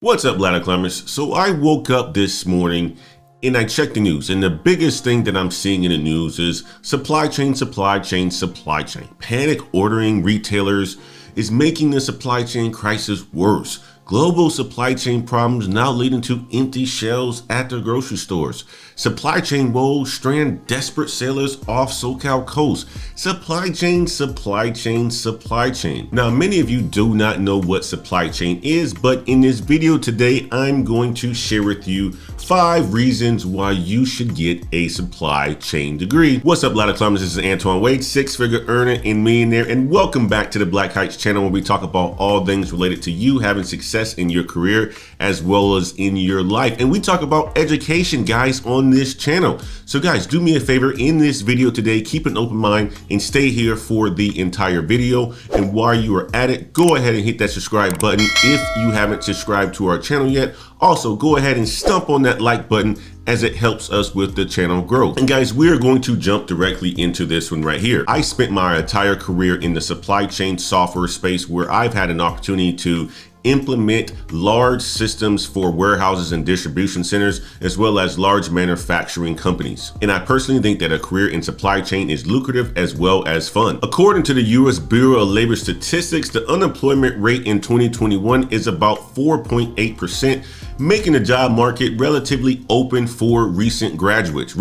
What's up, ladder climbers? So I woke up this morning and I checked the news, and the biggest thing that I'm seeing in the news is supply chain. Panic ordering retailers is making the supply chain crisis worse. Global supply chain problems now leading to empty shelves at the grocery stores. Supply chain woes strand desperate sailors off SoCal coast. Supply chain. Now, many of you do not know what supply chain is, but in this video today, I'm going to share with you 5 reasons why you should get a supply chain degree. What's up, ladder climbers? This is Antoine Wade, 6-figure earner and millionaire, and welcome back to the Black Heights channel, where we talk about all things related to you having success in your career as well as in your life. And we talk about education, guys, on this channel. So guys, do me a favor in this video today, keep an open mind and stay here for the entire video. And while you are at it, go ahead and hit that subscribe button if you haven't subscribed to our channel yet. Also, go ahead and stomp on that like button as it helps us with the channel growth. And guys, we're going to jump directly into this one right here. I spent my entire career in the supply chain software space, where I've had an opportunity to implement large systems for warehouses and distribution centers, as well as large manufacturing companies. And I personally think that a career in supply chain is lucrative as well as fun. According to the US Bureau of Labor Statistics, the unemployment rate in 2021 is about 4.8%, making the job market relatively open for recent graduates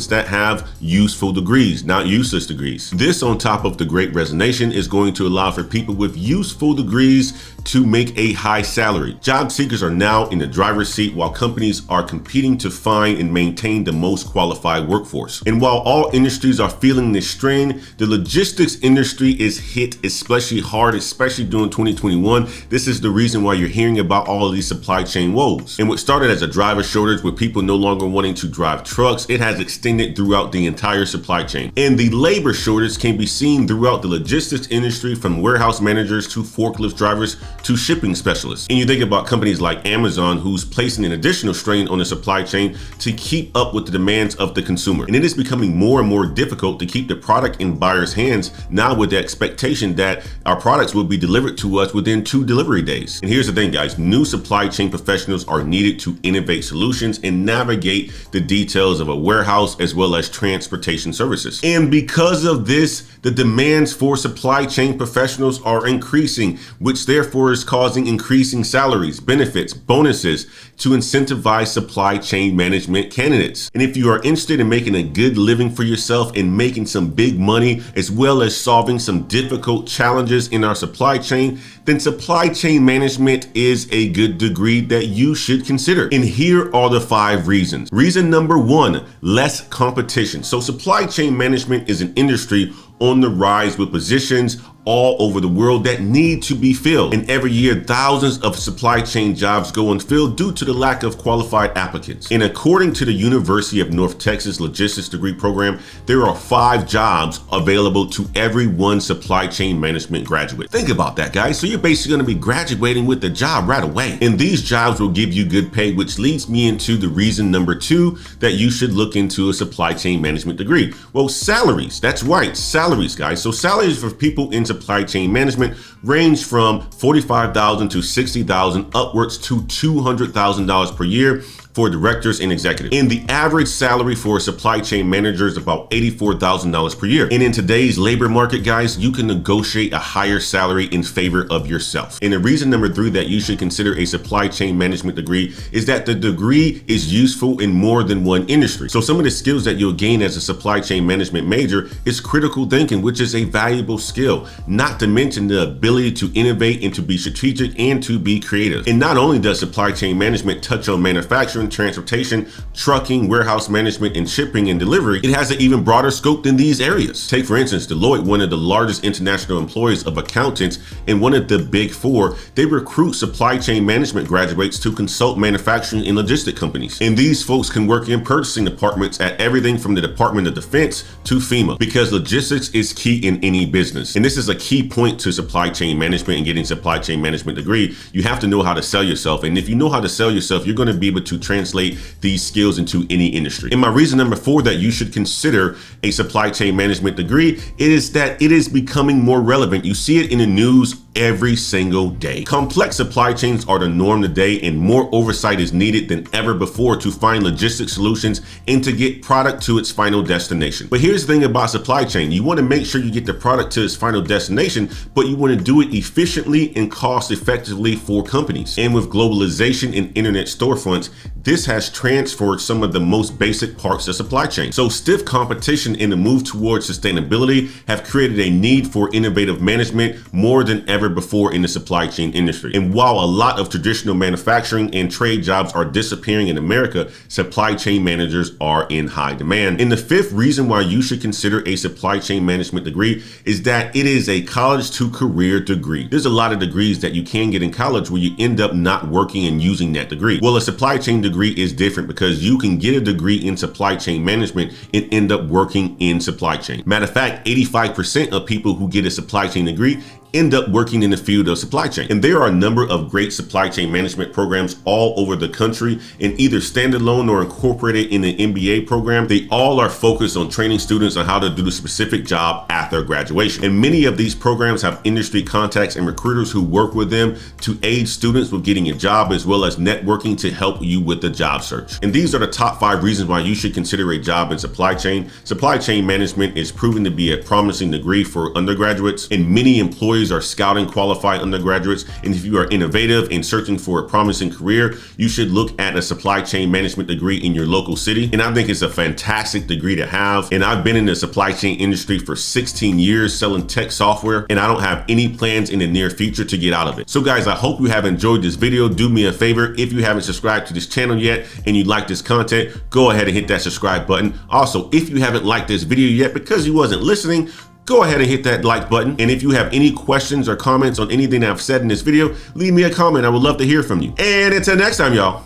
that have useful degrees, not useless degrees. This, on top of the Great Resignation, is going to allow for people with useful degrees to make a high salary. Job seekers are now in the driver's seat, while companies are competing to find and maintain the most qualified workforce. And while all industries are feeling this strain, the logistics industry is hit especially hard, especially during 2021. This is the reason why you're hearing about all of these supply chain woes. And what started as a driver shortage with people no longer wanting to drive trucks, it has extended throughout the entire supply chain. And the labor shortage can be seen throughout the logistics industry, from warehouse managers to forklift drivers to shipping specialists. And you think about companies like Amazon, who's placing an additional strain on the supply chain to keep up with the demands of the consumer. And it is becoming more and more difficult to keep the product in buyers' hands now, with the expectation that our products will be delivered to us within 2 delivery days. And here's the thing, guys, new supply chain professionals are needed to innovate solutions and navigate the details of a warehouse as well as transportation services. And because of this, the demands for supply chain professionals are increasing, which therefore is causing increasing salaries, benefits, bonuses to incentivize supply chain management candidates. And if you are interested in making a good living for yourself and making some big money, as well as solving some difficult challenges in our supply chain, then supply chain management is a good degree that you should consider. And here are the 5 reasons. Reason number 1, less competition. So supply chain management is an industry on the rise, with positions all over the world that need to be filled. And every year, thousands of supply chain jobs go unfilled due to the lack of qualified applicants. And according to the University of North Texas Logistics Degree Program, there are 5 jobs available to every 1 supply chain management graduate. Think about that, guys. So you're basically going to be graduating with the job right away. And these jobs will give you good pay, which leads me into the reason number 2 that you should look into a supply chain management degree. Well, salaries. That's right, salaries, guys. So salaries for people in supply chain management range from $45,000 to $60,000 upwards to $200,000 per year for directors and executives. And the average salary for a supply chain manager is about $84,000 per year. And in today's labor market, guys, you can negotiate a higher salary in favor of yourself. And the reason number 3 that you should consider a supply chain management degree is that the degree is useful in more than one industry. So some of the skills that you'll gain as a supply chain management major is critical thinking, which is a valuable skill, not to mention the ability to innovate and to be strategic and to be creative. And not only does supply chain management touch on manufacturing, transportation, trucking, warehouse management, and shipping and delivery, it has an even broader scope than these areas. Take, for instance, Deloitte, one of the largest international employers of accountants and one of the big 4. They recruit supply chain management graduates to consult manufacturing and logistic companies. And these folks can work in purchasing departments at everything from the Department of Defense to FEMA, because logistics is key in any business. And this is a key point to supply chain management and getting supply chain management degree. You have to know how to sell yourself. And if you know how to sell yourself, you're going to be able to translate these skills into any industry. And my reason number 4 that you should consider a supply chain management degree is that it is becoming more relevant. You see it in the news every single day. Complex supply chains are the norm today, and more oversight is needed than ever before to find logistic solutions and to get product to its final destination. But here's the thing about supply chain. You want to make sure you get the product to its final destination, but you want to do it efficiently and cost effectively for companies. And with globalization and internet storefronts, this has transformed some of the most basic parts of supply chain. So stiff competition and the move towards sustainability have created a need for innovative management more than ever before in the supply chain industry. And while a lot of traditional manufacturing and trade jobs are disappearing in America, supply chain managers are in high demand. And the fifth reason why you should consider a supply chain management degree is that it is a college to career degree. There's a lot of degrees that you can get in college where you end up not working and using that degree. Well, a supply chain degree is different because you can get a degree in supply chain management and end up working in supply chain. Matter of fact, 85% of people who get a supply chain degree end up working in the field of supply chain. And there are a number of great supply chain management programs all over the country, and either standalone or incorporated in an MBA program. They all are focused on training students on how to do the specific job after graduation. And many of these programs have industry contacts and recruiters who work with them to aid students with getting a job, as well as networking to help you with the job search. And these are the top 5 reasons why you should consider a job in supply chain. Supply chain management is proven to be a promising degree for undergraduates, and many employers are scouting qualified undergraduates. And if you are innovative and searching for a promising career, you should look at a supply chain management degree in your local city. And I think it's a fantastic degree to have. And I've been in the supply chain industry for 16 years selling tech software, and I don't have any plans in the near future to get out of it. So guys, I hope you have enjoyed this video. Do me a favor, if you haven't subscribed to this channel yet and you like this content, go ahead and hit that subscribe button. Also, if you haven't liked this video yet because you wasn't listening, go ahead and hit that like button. And if you have any questions or comments on anything I've said in this video, leave me a comment. I would love to hear from you. And until next time, y'all.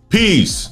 Peace.